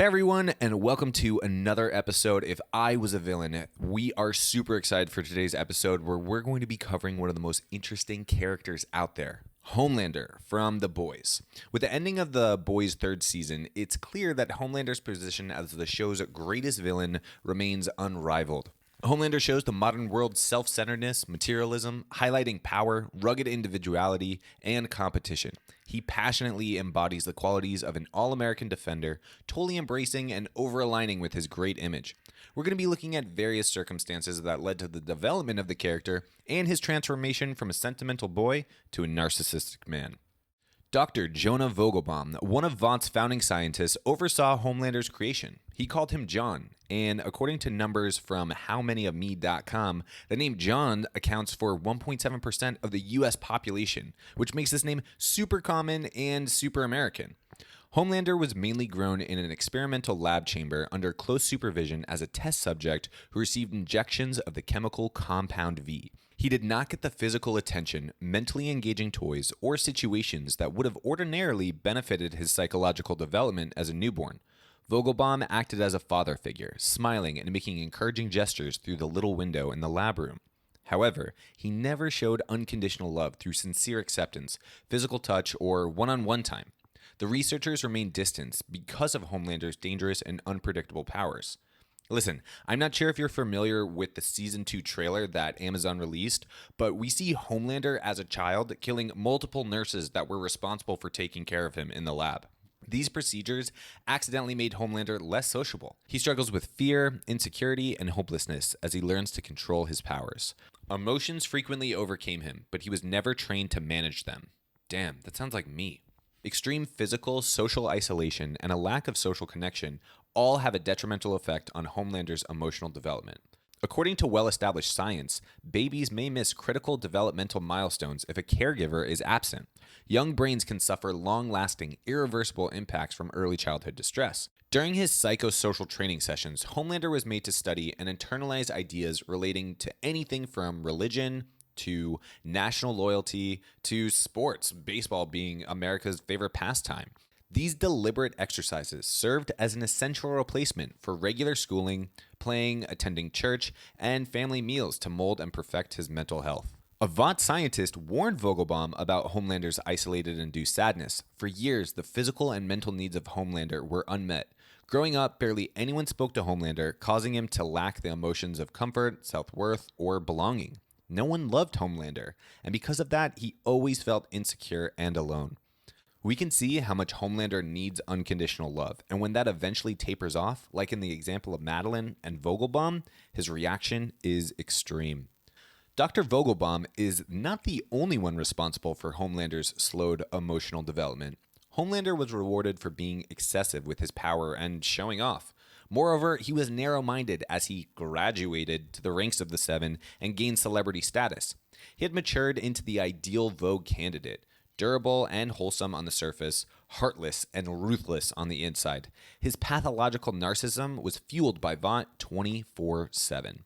Hey everyone, and welcome to another episode If I Was a Villain. We are super excited for today's episode where we're going to be covering one of the most interesting characters out there, Homelander from The Boys. With the ending of The Boys' third season, it's clear that Homelander's position as the show's greatest villain remains unrivaled. Homelander shows the modern world's self-centeredness, materialism, highlighting power, rugged individuality, and competition. He passionately embodies the qualities of an all-American defender, totally embracing and over-aligning with his great image. We're going to be looking at various circumstances that led to the development of the character and his transformation from a sentimental boy to a narcissistic man. Dr. Jonah Vogelbaum, one of Vaught's founding scientists, oversaw Homelander's creation. He called him John, and according to numbers from howmanyofme.com, the name John accounts for 1.7% of the U.S. population, which makes this name super common and super American. Homelander was mainly grown in an experimental lab chamber under close supervision as a test subject who received injections of the chemical compound V. He did not get the physical attention, mentally engaging toys, or situations that would have ordinarily benefited his psychological development as a newborn. Vogelbaum acted as a father figure, smiling and making encouraging gestures through the little window in the lab room. However, he never showed unconditional love through sincere acceptance, physical touch, or one-on-one time. The researchers remained distant because of Homelander's dangerous and unpredictable powers. Listen, I'm not sure if you're familiar with the Season 2 trailer that Amazon released, but we see Homelander as a child killing multiple nurses that were responsible for taking care of him in the lab. These procedures accidentally made Homelander less sociable. He struggles with fear, insecurity, and hopelessness as he learns to control his powers. Emotions frequently overcame him, but he was never trained to manage them. Damn, that sounds like me. Extreme physical, social isolation, and a lack of social connection all have a detrimental effect on Homelander's emotional development. According to well-established science, babies may miss critical developmental milestones if a caregiver is absent. Young brains can suffer long-lasting, irreversible impacts from early childhood distress. During his psychosocial training sessions, Homelander was made to study and internalize ideas relating to anything from religion to national loyalty to sports, baseball being America's favorite pastime. These deliberate exercises served as an essential replacement for regular schooling, playing, attending church, and family meals to mold and perfect his mental health. A Vought scientist warned Vogelbaum about Homelander's isolated induced sadness. For years, the physical and mental needs of Homelander were unmet. Growing up, barely anyone spoke to Homelander, causing him to lack the emotions of comfort, self-worth, or belonging. No one loved Homelander, and because of that, he always felt insecure and alone. We can see how much Homelander needs unconditional love, and when that eventually tapers off, like in the example of Madeline and Vogelbaum, his reaction is extreme. Dr. Vogelbaum is not the only one responsible for Homelander's slowed emotional development. Homelander was rewarded for being excessive with his power and showing off. Moreover, he was narrow-minded as he graduated to the ranks of the Seven and gained celebrity status. He had matured into the ideal Vogue candidate, durable and wholesome on the surface, heartless and ruthless on the inside. His pathological narcissism was fueled by Vought 24/7.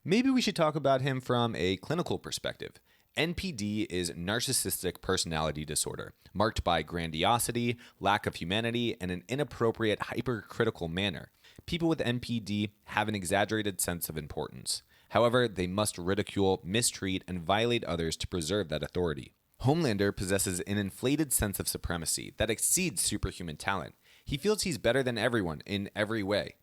Maybe we should talk about him from a clinical perspective. NPD is narcissistic personality disorder, marked by grandiosity, lack of humanity, and an inappropriate hypercritical manner. People with NPD have an exaggerated sense of importance. However, they must ridicule, mistreat, and violate others to preserve that authority. Homelander possesses an inflated sense of supremacy that exceeds superhuman talent. He feels he's better than everyone in every way.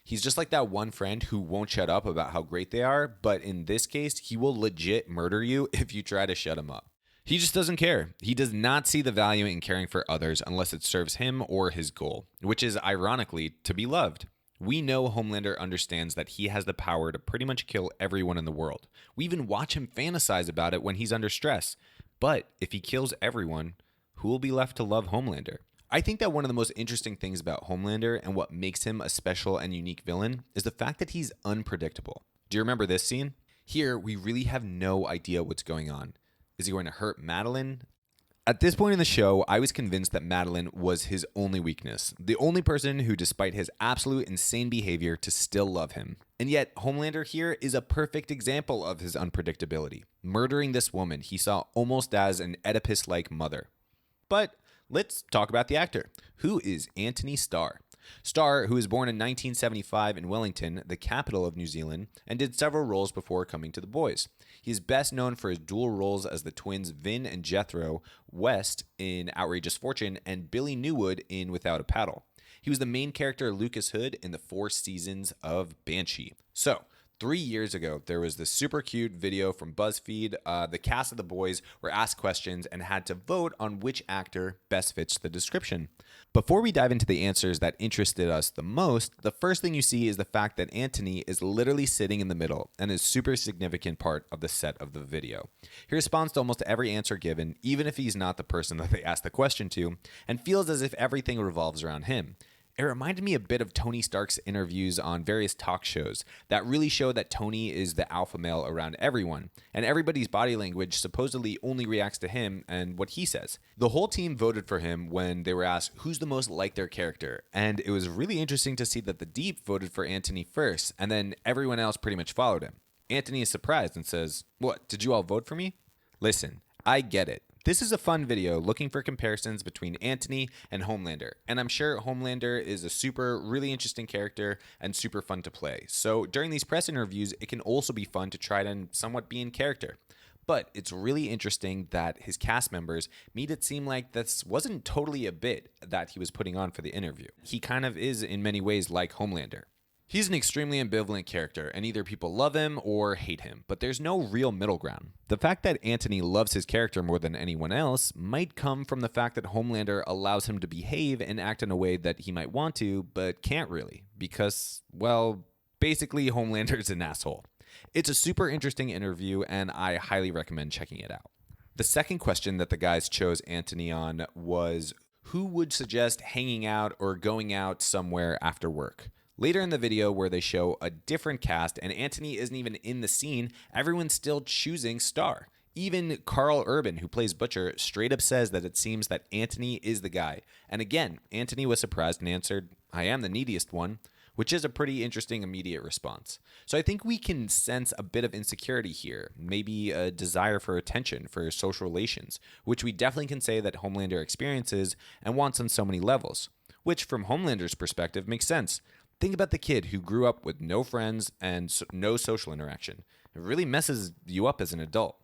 He's just like that one friend who won't shut up about how great they are, but in this case, he will legit murder you if you try to shut him up. He just doesn't care. He does not see the value in caring for others unless it serves him or his goal, which is ironically to be loved. We know Homelander understands that he has the power to pretty much kill everyone in the world. We even watch him fantasize about it when he's under stress. But if he kills everyone, who will be left to love Homelander? I think that one of the most interesting things about Homelander and what makes him a special and unique villain is the fact that he's unpredictable. Do you remember this scene? Here, we really have no idea what's going on. Is he going to hurt Madeline? At this point in the show, I was convinced that Madeline was his only weakness, the only person who, despite his absolute insane behavior, to still love him. And yet, Homelander here is a perfect example of his unpredictability, murdering this woman he saw almost as an Oedipus-like mother. But let's talk about the actor. Who is Anthony Starr? Starr, who was born in 1975 in Wellington, the capital of New Zealand, and did several roles before coming to The Boys. He is best known for his dual roles as the twins Vin and Jethro West in Outrageous Fortune and Billy Newwood in Without a Paddle. He was the main character Lucas Hood in the 4 seasons of Banshee. So, 3 years ago, there was this super cute video from BuzzFeed. The cast of The Boys were asked questions and had to vote on which actor best fits the description. Before we dive into the answers that interested us the most, the first thing you see is the fact that Anthony is literally sitting in the middle and is a super significant part of the set of the video. He responds to almost every answer given, even if he's not the person that they asked the question to, and feels as if everything revolves around him. It reminded me a bit of Tony Stark's interviews on various talk shows that really show that Tony is the alpha male around everyone, and everybody's body language supposedly only reacts to him and what he says. The whole team voted for him when they were asked who's the most like their character, and it was really interesting to see that the Deep voted for Anthony first, and then everyone else pretty much followed him. Anthony is surprised and says, "What, did you all vote for me?" Listen, I get it. This is a fun video looking for comparisons between Anthony and Homelander, and I'm sure Homelander is a really interesting character and super fun to play. So during these press interviews, it can also be fun to try to somewhat be in character. But it's really interesting that his cast members made it seem like this wasn't totally a bit that he was putting on for the interview. He kind of is in many ways like Homelander. He's an extremely ambivalent character, and either people love him or hate him, but there's no real middle ground. The fact that Anthony loves his character more than anyone else might come from the fact that Homelander allows him to behave and act in a way that he might want to, but can't really, because, well, basically Homelander's an asshole. It's a super interesting interview, and I highly recommend checking it out. The second question that the guys chose Anthony on was, who would suggest hanging out or going out somewhere after work? Later in the video, where they show a different cast and Anthony isn't even in the scene, everyone's still choosing Starr. Even Carl Urban, who plays Butcher, straight up says that it seems that Anthony is the guy. And again, Anthony was surprised and answered, "I am the neediest one," which is a pretty interesting immediate response. So I think we can sense a bit of insecurity here, maybe a desire for attention, for social relations, which we definitely can say that Homelander experiences and wants on so many levels, which from Homelander's perspective makes sense. Think about the kid who grew up with no friends and no social interaction. It really messes you up as an adult.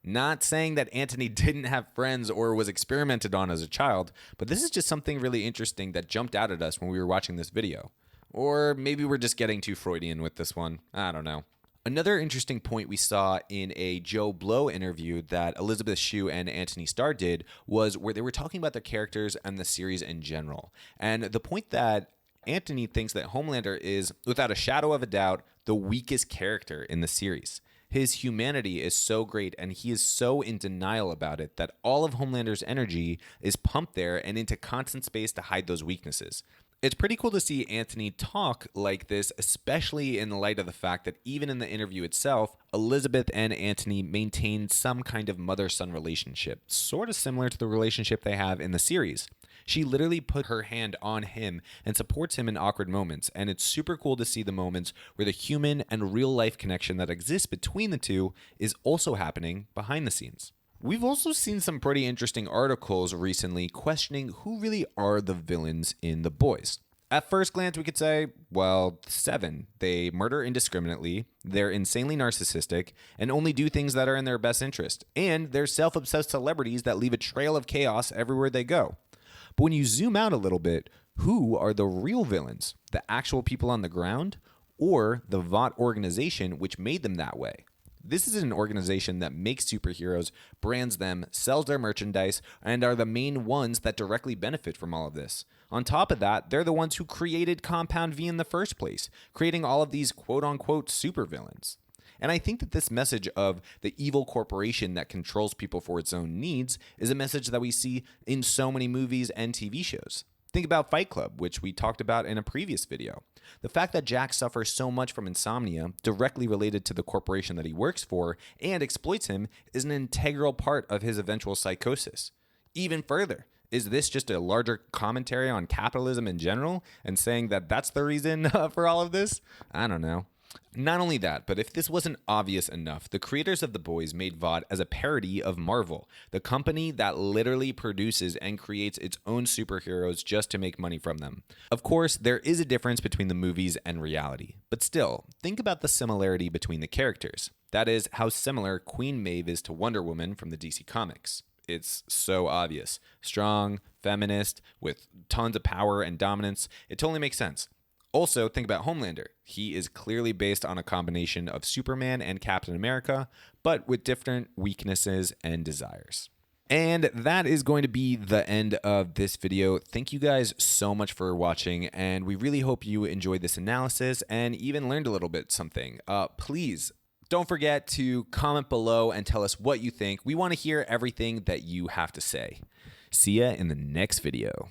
Not saying that Anthony didn't have friends or was experimented on as a child, but this is just something really interesting that jumped out at us when we were watching this video. Or maybe we're just getting too Freudian with this one. I don't know. Another interesting point we saw in a Joe Blow interview that Elizabeth Shue and Anthony Starr did was where they were talking about their characters and the series in general. And the point that Anthony thinks that Homelander is, without a shadow of a doubt, the weakest character in the series. His humanity is so great and he is so in denial about it that all of Homelander's energy is pumped there and into constant space to hide those weaknesses. It's pretty cool to see Anthony talk like this, especially in the light of the fact that even in the interview itself, Elizabeth and Anthony maintain some kind of mother-son relationship, sort of similar to the relationship they have in the series. She literally put her hand on him and supports him in awkward moments, and it's super cool to see the moments where the human and real-life connection that exists between the two is also happening behind the scenes. We've also seen some pretty interesting articles recently questioning who really are the villains in The Boys. At first glance, we could say, well, 7. They murder indiscriminately, they're insanely narcissistic, and only do things that are in their best interest. And they're self-obsessed celebrities that leave a trail of chaos everywhere they go. But when you zoom out a little bit, who are the real villains? The actual people on the ground? Or the Vought organization which made them that way? This is an organization that makes superheroes, brands them, sells their merchandise, and are the main ones that directly benefit from all of this. On top of that, they're the ones who created Compound V in the first place, creating all of these quote-unquote supervillains. And I think that this message of the evil corporation that controls people for its own needs is a message that we see in so many movies and TV shows. Think about Fight Club, which we talked about in a previous video. The fact that Jack suffers so much from insomnia, directly related to the corporation that he works for, and exploits him, is an integral part of his eventual psychosis. Even further, is this just a larger commentary on capitalism in general, and saying that that's the reason for all of this? I don't know. Not only that, but if this wasn't obvious enough, the creators of The Boys made VOD as a parody of Marvel, the company that literally produces and creates its own superheroes just to make money from them. Of course, there is a difference between the movies and reality, but still, think about the similarity between the characters. That is, how similar Queen Maeve is to Wonder Woman from the DC Comics. It's so obvious. Strong, feminist, with tons of power and dominance. It totally makes sense. Also, think about Homelander. He is clearly based on a combination of Superman and Captain America, but with different weaknesses and desires. And that is going to be the end of this video. Thank you guys so much for watching, and we really hope you enjoyed this analysis and even learned a little bit something. Please don't forget to comment below and tell us what you think. We want to hear everything that you have to say. See ya in the next video.